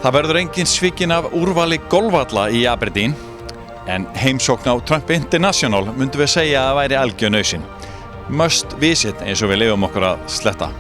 Það verður engin svikin af úrvali golfvalla í Aberdeen, en heimsókn á Trump International myndum við segja að væri algjör nauðsyn. Must visit eins og við leyfum okkur að sletta.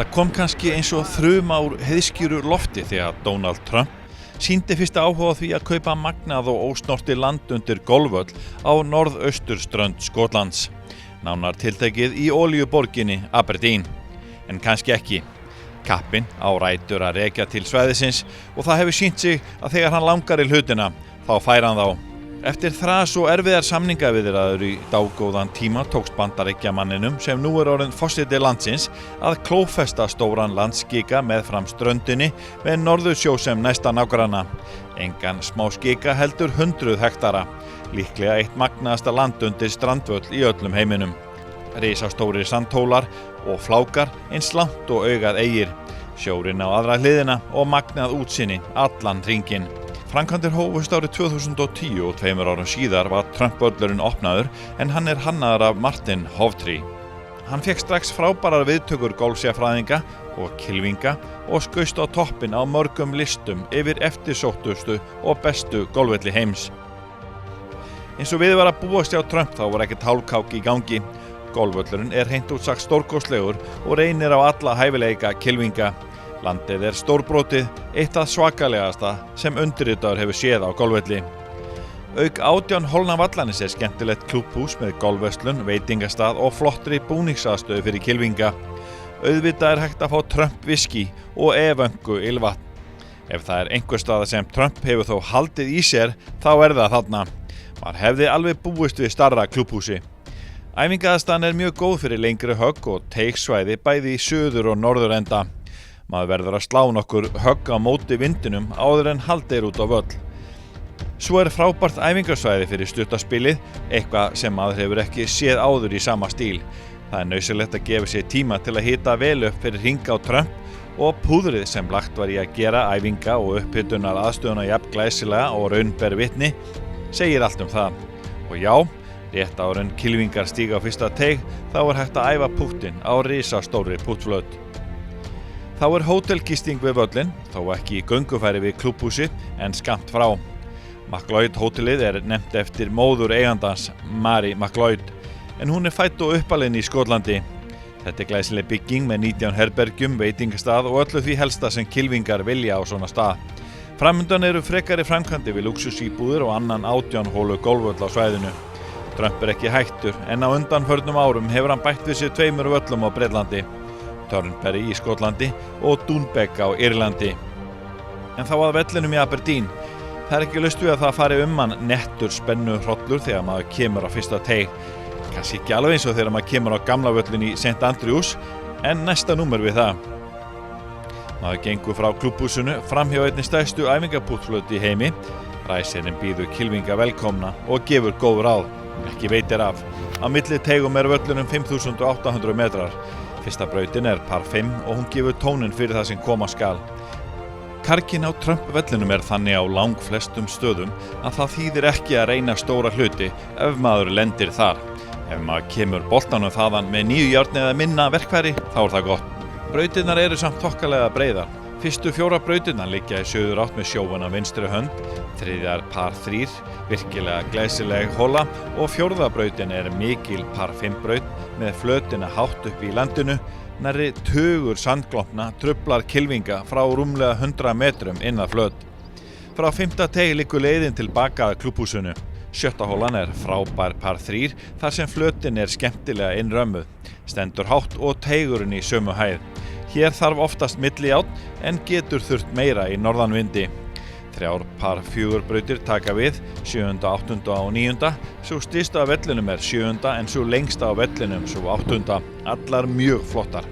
Það kom kannski eins og þruma úr heiðskíru lofti þegar Donald Trump sýndi fyrsta áhuga á því að kaupa magnað og ósnortið land undir golfvöll á norðausturströnd Skotlands, nánar tiltekið í olíuborginni Aberdeen. En kannski ekki. Kappinn á rætur að rekja til svæðisins og það hefur sýnt sig að þegar hann langar í hlutina, þá fær hann þá. Eftir þras og erfiðar samningaviðræður í dágóðan tíma tókst Bandaríkjamanninum, sem nú orðinn forseti landsins, að klófesta stóran landskika meðfram ströndinni með Norðursjó sem næsta nágranna. Engan smá skika heldur 100 hektara, líklega eitt magnaðasta land undir strandvöll í öllum heiminum. Risastórir sandhólar og flákar eins langt og augað eigir, sjórinn á aðra hliðina og magnað útsýni allan hringinn. Framkvæmdir hófust árið 2010 og 2 árum síðar var Trump-völlurinn opnaður, en hann hannaður af Martin Hovtree. Hann fékk strax frábærar viðtökur golfsérfræðinga og kylfinga og skaust á toppinn á mörgum listum yfir eftirsóttustu og bestu golfvelli heims. Eins og við var að búast hjá Trump þá var ekkert hálfkák í gangi. Golfvöllurinn hreint út sagt stórkostlegur og reynir á alla hæfileika kylfinga. Landið stórbrotið, eitt af svakalegasta sem undirritaður hefur séð á golfvelli. Auk 18 holna vallanis skemmtilegt klúbbhús með golfverslun, veitingastað og flottri búningsaðstöðu fyrir kylfinga. Auðvitað hægt að fá Trump whisky og evöngu ylvatn. Ef það einhver staða sem Trump hefur þó haldið í sér, þá það þarna. Maður hefði alveg búist við starra klúbbhúsi. Æfingaaðstaðan mjög góð fyrir lengri högg og teigsvæði bæði í suður og norðurenda. Maður verður að slá nokkur högg á móti vindinum áður en haldið út á völl. Svo frábært æfingarsvæði fyrir stuttaspilið, eitthvað sem maður hefur ekki séð áður í sama stíl. Það nauðsynlegt að gefa sér tíma til að hita vel upp fyrir hring á Trump og púðrið sem lagt var í að gera æfinga og upphitunar aðstöðuna jafn glæsilega og raun ber vitni, segir allt það. Og já, rétt áður en kylfingar stíga á fyrsta teig, þá hægt að æfa púttinn á risastóri púttflöt. Þá hótelgisting við völlinn, þó ekki í göngufæri við klúbbhúsi, en skammt frá. McLeod hótelið nefnt eftir móður eigandans, Mary McLeod, en hún fædd og uppalin í Skotlandi. Þetta glæsileg bygging með 19 herbergjum, veitingastað og öllu því helsta sem kylfingar vilja á svona stað. Framundan frekari framkvæmdir við lúxusíbúðir og annan 18 hólu golfvöll á svæðinu. Trump ekki hættur, en á undanförnum árum hefur hann bætt við sér 2 völlum á Bretlandi. Turnberry í Skotlandi og Doonbeg á Írlandi. En þá að vellinum í Aberdeen. Það ekki laust við að það fari mann nettur spennu hrollur þegar maður kemur á fyrsta teig. Kannski ekki alveg eins og þegar maður kemur á gamla völlin í St. Andrews, en næsta númer við það. Maður gengur frá klúbbhúsinu framhjá einni stærstu æfingapúttflötu í heimi. Ræsirinn býður kylfinga velkomna og gefur góð ráð, ekki veitir af. Á milli teigum völlunum 5.800 metrar. Fyrsta brautin par 5 og hún gefur tóninn fyrir það sem koma skal. Karginn á Trump-vellinum þannig á langflestum stöðum að það þýðir ekki að reyna stóra hluti ef maður lendir þar. Ef maður kemur boltanum þaðan með 9 járn eða minna verkfæri, þá það gott. Brautirnar samt þokkalega breiðar. Fyrstu 4 brautirnar liggja í suðurátt með sjóinn á vinstri hönd, þriðjar par 3, virkilega glæsileg hola og 4. brautin mikil par 5 braut með flötina hátt upp í landinu, nærri tugur sandglompna truflar kylfinga frá rúmlega 100 metrum inn að flöt. Frá 5. teig liggur leiðin tilbaka að klúbbhúsinu. 7. holan frábær par 3 þar sem flötin skemmtilega innrömmuð, stendur hátt og teigurinn í sömu hæð. Hér þarf oftast millijárn en getur þurft meira í norðanvindi. 3 par 4 brautir taka við, 7., 8. og 9. Svo stysta af vellinum 7. en svo lengsta af vellinum svo 8. Allar mjög flottar.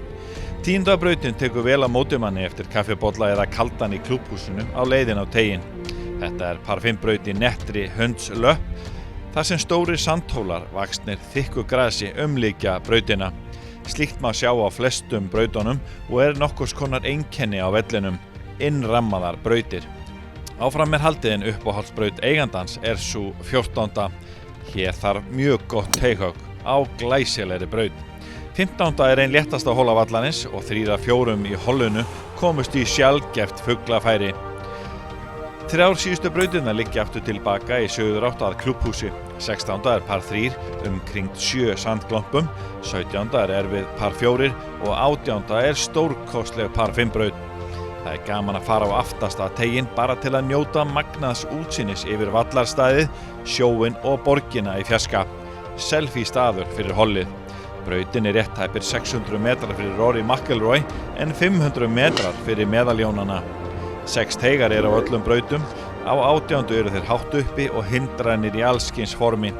10. brautin tekur vel á móti manni eftir kaffibolla eða kaldan í klúbbhúsinu á leiðin á teiginn. Þetta par 5 braut í nettri Hundslöpp, þar sem stórir sandhólar vaxnir þykku grasi umlykja brautina. Slíkt má sjá á flestum brautunum og nokkurs konar einkenni á vellinum, innrammaðar brautir. Áfram haldið uppáhaldsbraut eigandans sú 14. Hér þarf mjög gott teighögg á glæsilegri braut. 15. ein léttasta hóla vallarins og 3 af 4 í hollunu komust í sjaldgæft fuglafæri. 3 síðustu brautirnar liggja aftur tilbaka í suðurátt að klúbhúsi. 16. par 3 kringt 7 sandglompum, 17. við par 4 og 18. stórkostleg par 5 braut. Það gaman að fara á aftasta teiginn bara til að njóta magnaðs útsýnis yfir vallarstæðið, sjóinn og borgina í fjarska. Selfie staður fyrir hollið. Brautin rétt tæpir 600 metrar fyrir Rory McIlroy en 500 metrar fyrir meðaljónana. 6 teigar á öllum brautum, á 18. eru þeir hátt uppi og hindranir í allskyns formi.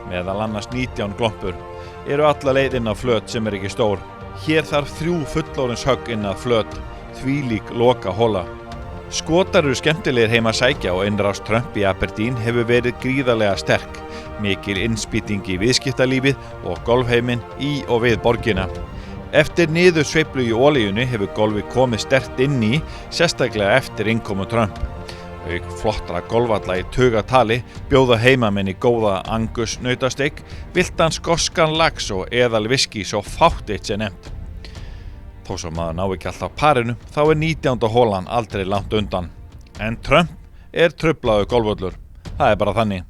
Meðal annars 19 glompur. Alla leið inn á flöt sem ekki stór. Hér þarf 3 fullorðins högg inn að flöt, þvílík loka hola. Skotar eru skemmtilegir heima að sækja og innrás Trump í Aberdeen hefur verið gríðarlega sterk. Mikil innspýting í viðskiptalífið og golfheiminn í og við borgina. Eftir niðursveiflu í olíunni hefur golfið komið sterkt inn í, sérstaklega eftir innkomu Trump. Auk flottra golfvalla í tugatali bjóða heimamenn í góða Angus nautasteik, villtan skoskan lax og eðal viskí svo fátt eitt sé nefnt. Þó svo maður ná ekki alltaf parinu, þá 19. hólan aldrei langt undan. En Trump truflaður golfvöllur. Það bara þannig.